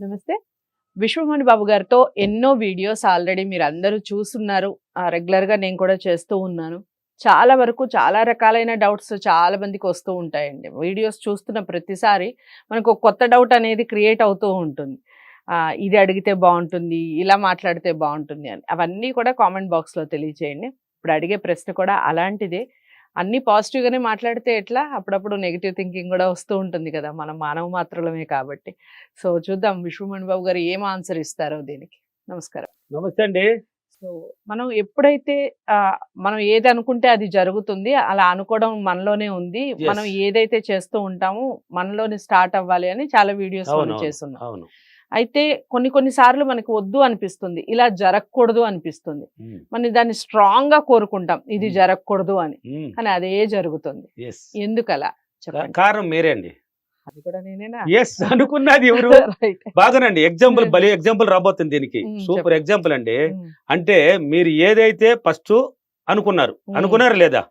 నమస్తే. విశ్వమణి బాబు గారితో ఎన్నో వీడియోస్ ఆల్రెడీ మీరందరూ చూస్తున్నారు. రెగ్యులర్‌గా నేను కూడా చేస్తూ ఉన్నాను. చాలా వరకు చాలా రకాలైన డౌట్స్ చాలా మందికి వస్తూ ఉంటాయండి. వీడియోస్ చూస్తున్న ప్రతిసారి మనకు ఒక కొత్త డౌట్ అనేది క్రియేట్ అవుతూ ఉంటుంది. ఇది అడిగితే బావుంటుంది, ఇలా మాట్లాడితే బావుంటుంది అని. అవన్నీ కూడా కామెంట్ బాక్స్‌లో తెలియచేయండి. ఇప్పుడు అడిగే ప్రశ్న కూడా అలాంటిదే. అన్నీ పాజిటివ్‌గానే మాట్లాడితే ఎట్లా? అప్పుడప్పుడు నెగెటివ్ థింకింగ్ గూడా వస్తూ ఉంటుంది కదా! మనం మానవ మాత్రులమే కాబట్టి. సో, చూద్దాం విశ్వమణి బాబు గారు ఏం ఆన్సర్ ఇస్తారో దీనికి. నమస్కారం. నమస్తే అండి. సో, మనం ఎప్పుడైతే మనం ఏది అనుకుంటే అది జరుగుతుంది. అలా అనుకోవడం మనలోనే ఉంది. మనం ఏదైతే చేస్తూ ఉంటామో మనలోనే స్టార్ట్ అవ్వాలి అని చాలా వీడియోస్ మనం చేస్తున్నాం. అవును. అయితే కొన్ని సార్లు మనకు వద్దు అనిపిస్తుంది. ఇలా జరగకూడదు అనిపిస్తుంది. మనం దాన్ని స్ట్రాంగ్ గా కోరుకుంటాం. ఇది జరగకూడదు అని. కానీ అదే జరుగుతుంది. ఎందుకలా చెప్పండి. కారణం మీరే అండి. అది కూడా నేనేనా? అనుకున్నది ఎవరు? బాగానండి. ఎగ్జాంపుల్ భలే ఎగ్జాంపుల్ రాబోతుంది దీనికి. సూపర్ ఎగ్జాంపుల్ అండి. అంటే మీరు ఏదైతే ఫస్ట్ అనుకున్నారు లేదా?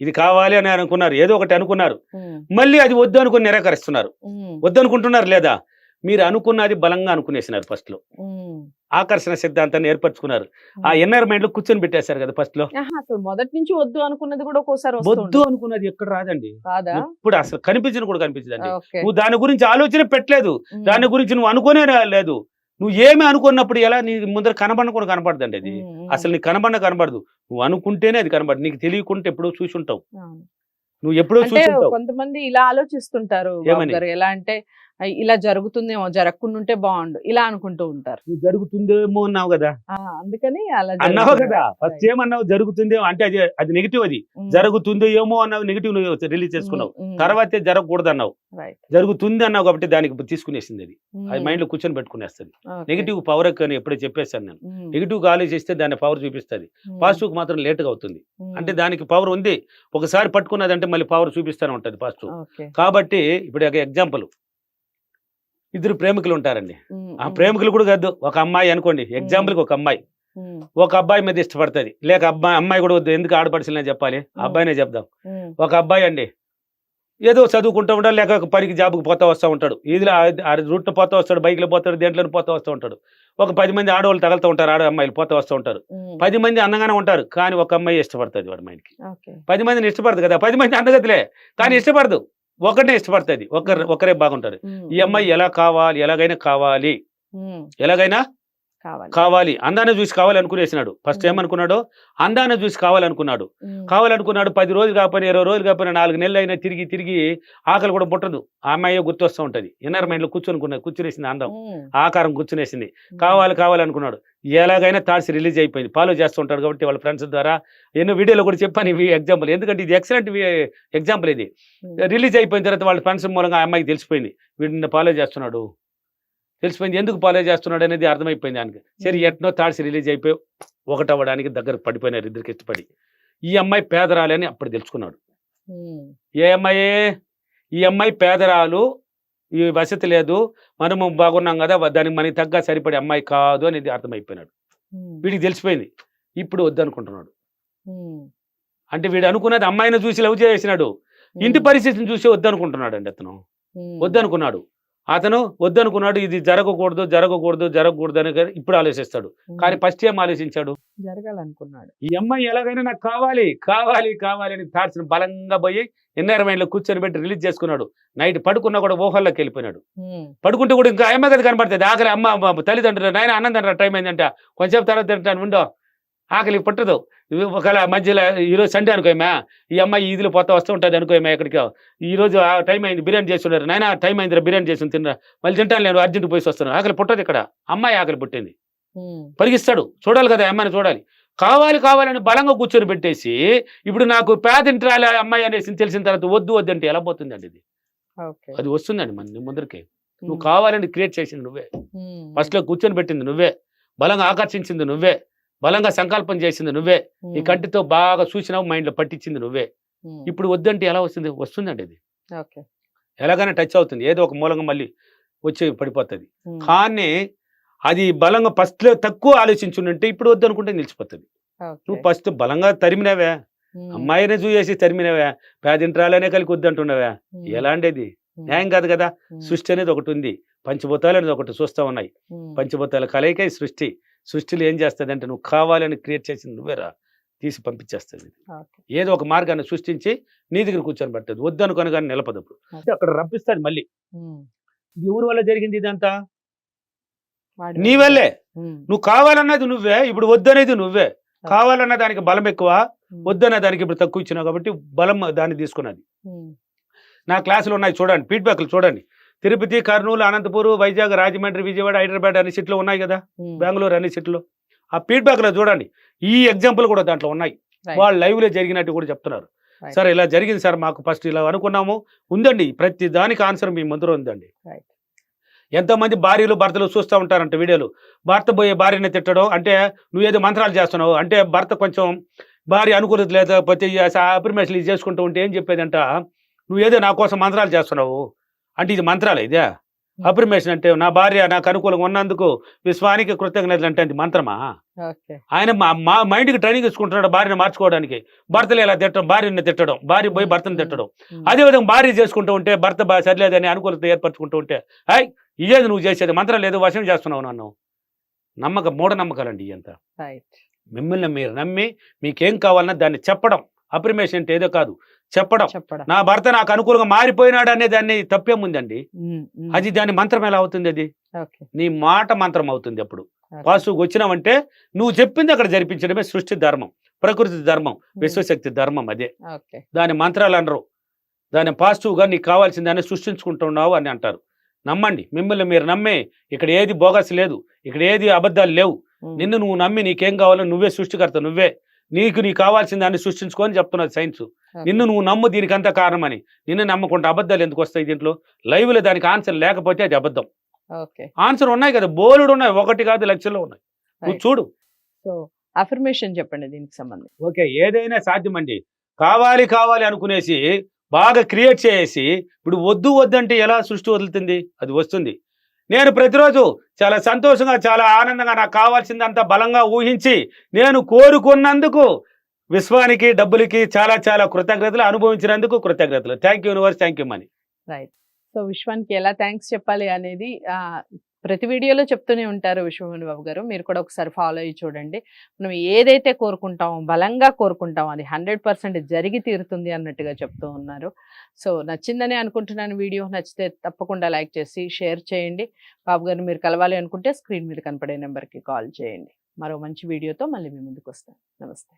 ఇది కావాలి అని అనుకున్నారు, ఏదో ఒకటి అనుకున్నారు, మళ్ళీ అది వద్దు అనుకుని నిరాకరిస్తున్నారు. వద్దు అనుకుంటున్నారు లేదా? మీరు అనుకున్నది బలంగా అనుకునేసినారు ఫస్ట్ లో. ఆకర్షణ సిద్ధాంతాన్ని ఏర్పరచుకున్నారు. ఆ ఎన్వైరన్మెంట్ లో కూర్చొని పెట్టేశారు కదా ఫస్ట్ లో. మొదటి నుంచి వద్దు అనుకున్నది కూడా ఒక్కోసారి వద్దు అనుకున్నది ఎక్కడ రాదండి. ఇప్పుడు అసలు కనిపించను కూడా కనిపించదండి. నువ్వు దాని గురించి ఆలోచన పెట్టలేదు, దాని గురించి నువ్వు అనుకునే లేదు. నువ్వు ఏమి అనుకున్నప్పుడు ఎలా నీ ముందర కనబడిన కూడా కనపడదండి. అది అసలు నీకు కనబడదు. నువ్వు అనుకుంటేనే అది కనబడదు. నీకు తెలియకుంటే ఎప్పుడో చూసి ఉంటావు. నువ్వు ఎప్పుడో చూసి ఉంటావు. కొంతమంది ఇలా ఆలోచిస్తుంటారు. ఎలా అంటే ఇలా జరుగుతుందేమో, జరగకుండా ఉంటే బాగుండు ఇలా అనుకుంటూ ఉంటారు. నువ్వు జరుగుతుందేమో అన్నావు కదా, అందుకని అలా అన్నావు కదా. ఫస్ట్ ఏమన్నావు? జరుగుతుందేమో అంటే అది నెగిటివ్. అది జరుగుతుందో ఏమో అన్నావు, నెగిటివ్ రిలీజ్ చేసుకున్నావు. తర్వాతే జరగకూడదు అన్నావు, జరుగుతుంది అన్నావు. కాబట్టి దానికి తీసుకునేసింది. అది మైండ్ లో కూర్చొని పెట్టుకునేస్తుంది. నెగిటివ్ పవర్ అని ఎప్పుడో చెప్పేస్తాను నేను. నెగిటివ్ ఆలోచిస్తే దాని పవర్ చూపిస్తుంది, పాజిటివ్ మాత్రం లేట్ గా అవుతుంది. అంటే దానికి పవర్ ఉంది. ఒకసారి పట్టుకున్నదంటే మళ్ళీ పవర్ చూపిస్తూనే ఉంటది పాజిటివ్. కాబట్టి ఇప్పుడు ఎగ్జాంపుల్, ఇద్దరు ప్రేమికులు ఉంటారండి. ఆ ప్రేమికులు కూడా కాదు, ఒక అమ్మాయి అనుకోండి ఎగ్జాంపుల్ కి. ఒక అమ్మాయి ఒక అబ్బాయి మీద ఇష్టపడుతుంది, లేక అమ్మాయి కూడా వద్దు, ఎందుకు ఆడపడిసినా చెప్పాలి, అబ్బాయినే చెప్దాం. ఒక అబ్బాయి అండి ఏదో చదువుకుంటూ ఉంటాడు, లేక పనికి జాబ్కి పోతా వస్తూ ఉంటాడు. ఇదిలో రూట్ పోతా వస్తాడు, బైక్లో పోతాడు, దేంట్లో పోతా వస్తూ ఉంటాడు. ఒక 10 మంది ఆడవాళ్ళు తగలుతూ ఉంటారు, ఆడ అమ్మాయిలు పోతా వస్తూ ఉంటారు. 10 మంది అందంగానే ఉంటారు, కానీ ఒక అమ్మాయి ఇష్టపడుతుంది వాడి మైండ్కి. 10 మందిని ఇష్టపడదు కదా, 10 మంది అందగతిలే కానీ ఇష్టపడదు, ఒకటే ఇష్టపడుతుంది, ఒకరే బాగుంటారు. ఈ అమ్మాయి ఎలాగైనా కావాలి అందాన్ని చూసి కావాలనుకునేసినాడు. ఫస్ట్ ఏమనుకున్నాడు? అందాన్ని చూసి కావాలనుకున్నాడు. 10 రోజులు కాకపోయినా 20 రోజులు కాకపోయినా 4 నెలలు అయినా తిరిగి ఆకలి కూడా పుట్టదు. ఆ అమ్మాయి గుర్తొస్తూ ఉంటది. ఇన్నర్ మైండ్ లో కూర్చునేసింది అందం, ఆకారం కూర్చునేసింది. కావాలనుకున్నాడు. ఎలాగైనా థాట్స్ రిలీజ్ అయిపోయింది. ఫాలో చేస్తుంటాడు కాబట్టి వాళ్ళ ఫ్రెండ్స్ ద్వారా ఎన్నో వీడియోలో కూడా చెప్పాను ఇవి ఎగ్జాంపుల్. ఎందుకంటే ఇది ఎక్సలెంట్ ఎగ్జాంపుల్. ఇది రిలీజ్ అయిపోయిన తర్వాత వాళ్ళ ఫ్రెండ్స్ మూలంగా ఆ అమ్మాయికి తెలిసిపోయింది, వీడిని ఫాలో చేస్తున్నాడు. తెలిసిపోయింది, ఎందుకు ఫాలో చేస్తున్నాడు అనేది అర్థమైపోయింది ఆయనకి. సరే ఎట్నో థాట్స్ రిలీజ్ అయిపోయి ఒకటవ్వడానికి దగ్గర పడిపోయినారు ఇద్దరికి ఇష్టపడి. ఈ అమ్మాయి పేదరాలని అప్పుడు తెలుసుకున్నాడు. ఈ అమ్మాయి పేదరాలు, ఈ వసతి లేదు, మనము బాగున్నాం కదా, దానికి మనకి తగ్గ సరిపడే అమ్మాయి కాదు అనేది అర్థమైపోయినాడు. వీడికి తెలిసిపోయింది. ఇప్పుడు వద్దనుకుంటున్నాడు. అంటే వీడు అనుకున్నది అమ్మాయిని చూసి లవ్ చేసినాడు, ఇంటి పరిస్థితిని చూసి వద్దనుకుంటున్నాడు అండి. అతను వద్దనుకున్నాడు. ఇది జరగకూడదు అని ఇప్పుడు ఆలోచిస్తాడు. కానీ ఫస్ట్ ఏం ఆలోచించాడు? జరగాలనుకున్నాడు. ఈ అమ్మాయి ఎలాగైనా నాకు కావాలి అని థాట్స్ బలంగా పోయి ఎన్వైరన్మెంట్ లో కూర్చొని పెట్టి రిలీజ్ చేసుకున్నాడు. నైట్ పడుకున్నా కూడా ఊహల్లోకి వెళ్ళిపోయినాడు. పడుకుంటే కూడా ఇంకా అమ్మాయి కదా కనపడుతుంది. ఆకలి అమ్మ తల్లిదండ్రులు, నాయన అన్నం తింటారు, టైం అయిందంట, కొంచెం తర్వాత తింటాను, ఉండో ఆకలి పుట్టదు. ఒకవేళ మధ్యలో ఈరోజు సండే అనుకోమా, ఈ అమ్మాయి ఈదిలో పోతా వస్తూ ఉంటుంది అనుకోమా, ఎక్కడికి ఈరోజు ఆ టైం అయింది, బిర్యానీ చేస్తున్నారు, నాయన టైం అయిందిరా బిర్యానీ చేసి తినరా, మళ్ళీ తింటాను నేను అర్జెంట్ పోయి వస్తున్నాను. ఆకలి పుట్టదు. ఇక్కడ అమ్మాయి ఆకలి పుట్టింది, పరిగిస్తాడు, చూడాలి కదా అమ్మాయిని చూడాలి. కావాలని బలంగా కూర్చొని పెట్టేసి ఇప్పుడు నాకు పేదింటి అమ్మాయి అనేసి తెలిసిన తర్వాత వద్దు అంటే ఎలా పోతుందండి ఇది? అది వస్తుందండి మన ముందరికి. నువ్వు కావాలని క్రియేట్ చేసింది నువ్వే, ఫస్ట్ లో కూర్చొని పెట్టింది నువ్వే, బలంగా ఆకర్షించింది నువ్వే, బలంగా సంకల్పం చేసింది నువ్వే, ఈ కంటితో బాగా చూసినావు, మైండ్ లో పట్టించింది నువ్వే. ఇప్పుడు వద్దంటే ఎలా వస్తుందండి అది? ఎలాగైనా టచ్ అవుతుంది, ఏదో ఒక మూలంగా మళ్ళీ వచ్చి పడిపోతుంది. కానీ అది బలంగా ఫస్ట్ లో తక్కువ ఆలోచించుంటే ఇప్పుడు వద్దనుకుంటే నిలిచిపోతుంది. నువ్వు ఫస్ట్ బలంగా తరిమినావే, అమ్మాయిని చూసేసి తరిమినావే, పేదింట్రాలనే కలిగి వద్దంటున్నావా, ఎలాంటిది న్యాయం కాదు కదా. సృష్టి అనేది ఒకటి ఉంది, పంచభూతాలు అనేది ఒకటి చూస్తూ ఉన్నాయి. ఉమ్, పంచభూతాల కలయిక ఈ సృష్టి. సృష్టిలో ఏం చేస్తుంది అంటే నువ్వు కావాలని క్రియేట్ చేసింది నువ్వేరా, తీసి పంపించేస్తుంది. ఓకే. ఏదో ఒక మార్గాన్ని సృష్టించి నీ దగ్గర కూర్చొని పడుతుంది. వద్దనుకొని కానీ నిలపదు. అప్పుడు ఓకే. అక్కడ రప్పిస్తాడు మళ్ళీ. ఉమ్, ఇది ఎవరి వల్ల జరిగింది ఇదంతా? వాడి నీ వల్ల. వల్లే. ఉమ్, నువ్వు కావాలన్నది నువ్వే, ఇప్పుడు వద్దనేది నువ్వే. కావాలన్న దానికి బలం ఎక్కువ, ఉమ్, వద్దన్న దానికి ఇప్పుడు తక్కువ ఇచ్చినావు కాబట్టి బలం దాన్ని తీసుకున్నది. ఉమ్, నా క్లాసులు ఉన్నాయి చూడండి, ఫీడ్బ్యాక్లు చూడండి. తిరుపతి, కర్నూలు, అనంతపూర్, వైజాగ్, రాజమండ్రి, విజయవాడ, హైదరాబాద్ అన్ని సిట్లు ఉన్నాయి కదా, ఉమ్, బెంగళూరు అన్ని సిట్లు. ఆ ఫీడ్బ్యాక్లో చూడండి, ఈ ఎగ్జాంపుల్ కూడా దాంట్లో ఉన్నాయి. Right. వాళ్ళు లైవ్లో జరిగినట్టు కూడా చెప్తున్నారు. Right. సార్ ఇలా జరిగింది సార్, మాకు ఫస్ట్ ఇలా అనుకున్నాము. ఉందండి, ప్రతి దానికి ఆన్సర్ మీ ముందర ఉందండి. Right. ఎంతోమంది భార్యలు భర్తలు చూస్తూ ఉంటారంట వీడియోలు. భర్త పోయే భార్యని తిట్టడం అంటే నువ్వేదో మంత్రాలు చేస్తున్నావు అంటే, భర్త కొంచెం భార్య అనుకూలత లేకపోతే అప్రిమేషన్ ఇది చేసుకుంటూ ఉంటే ఏం చెప్పేదంట, నువ్వేదో నా కోసం మంత్రాలు చేస్తున్నావు అంటే ఇది మంత్రాలే ఇదే. అప్రిమేషన్ అంటే నా భార్య నాకు అనుకూలంగా ఉన్నందుకు విశ్వానికి కృతజ్ఞతలు అంటే అది మంత్రమా? ఓకే. ఆయన మా మైండ్కి ట్రైనింగ్ ఇచ్చుకుంటున్నాడు భార్యను మార్చుకోవడానికి. భర్తలు ఇలా తిట్టడం, భార్యని తిట్టడం, భార్య పోయి భర్తను తిట్టడం. ఉమ్, అదేవిధంగా భార్య చేసుకుంటూ ఉంటే, భర్త సరిలేదని అనుకూలత ఏర్పరచుకుంటూ ఉంటే, హాయ్ ఇదేది నువ్వు చేసేది, మంత్రం లేదు, వశం చేస్తున్నావు నన్ను. మూఢనమ్మకాలండి ఇదంతా. Right. మిమ్మల్ని మీరు నమ్మి మీకేం కావాలన్నా దాన్ని చెప్పడం. అప్రిమేషన్ అంటే ఏదో కాదు, చెప్పడం. చెప్పడం. నా భర్త నాకు అనుకూలంగా మారిపోయినాడు అనే దాన్ని తప్పేముందండి? ఉమ్, ఉమ్, అది దాని మంత్రం ఎలా అవుతుంది? అది ఓకే. నీ మాట మంత్రం అవుతుంది. అప్పుడు ఓకే. పాజిటివ్గా వచ్చినావంటే నువ్వు చెప్పింది అక్కడ జరిపించడమే సృష్టి ధర్మం, ప్రకృతి ధర్మం, విశ్వశక్తి ధర్మం. అదే ఓకే. దాని మంత్రాలు అనరు. దాన్ని పాజిటివ్గా నీకు కావాల్సిన దాన్ని సృష్టించుకుంటున్నావు అని అంటారు. నమ్మండి, మిమ్మల్ని మీరు నమ్మే. ఇక్కడ ఏది బోగస్ లేదు, ఇక్కడ ఏది అబద్ధాలు లేవు. ఉమ్, నిన్ను నువ్వు నమ్మి నీకేం కావాలో నువ్వే సృష్టికర్త, నువ్వే. నీకు కావాల్సిన దాన్ని సృష్టించుకొని చెప్తున్నది సైన్స్. ఓకే. నిన్ను నువ్వు నమ్ము, దీనికంతా కారణమని. నిన్ను నమ్మకుండా అబద్ధాలు ఎందుకు వస్తాయి దీంట్లో? లైవ్లో దానికి ఆన్సర్ లేకపోతే అది అబద్ధం. ఓకే. ఆన్సర్ ఉన్నాయి కదా, బోలుడు ఉన్నాయి, ఒకటి కాదు లక్షల్లో ఉన్నాయి. నువ్వు Right. చూడు. సో అఫర్మేషన్ చెప్పండి దీనికి సంబంధించి. ఓకే, ఏదైనా సాధ్యమండి. కావాలి కావాలి అనుకునేసి బాగా క్రియేట్ చేసి ఇప్పుడు వద్దు వద్దంటే ఎలా సృష్టి వదులుతుంది? అది వస్తుంది. నేను ప్రతిరోజు చాలా సంతోషంగా, చాలా ఆనందంగా, నాకు కావాల్సిందంతా బలంగా ఊహించి నేను కోరుకున్నందుకు విశ్వానికి, డబ్బులకి చాలా చాలా కృతజ్ఞతలు, అనుభవించినందుకు కృతజ్ఞతలు. Thank you universe, thank you money. Right. So విశ్వానికి ఎలా థ్యాంక్స్ చెప్పాలి అనేది ప్రతి వీడియోలో చెప్తూనే ఉంటారు విశ్వమణి బాబు గారు. మీరు కూడా ఒకసారి ఫాలో అయ్యి చూడండి. మనం ఏదైతే కోరుకుంటామో, బలంగా కోరుకుంటామో అది 100% జరిగి తీరుతుంది అన్నట్టుగా చెప్తూ ఉన్నారు. సో నచ్చిందని అనుకుంటున్నాను వీడియో. నచ్చితే తప్పకుండా లైక్ చేసి షేర్ చేయండి. బాబు గారిని మీరు కలవాలి అనుకుంటే స్క్రీన్ మీద కనపడే నెంబర్కి కాల్ చేయండి. మరో మంచి వీడియోతో మళ్ళీ మీ ముందుకు వస్తాను. నమస్తే.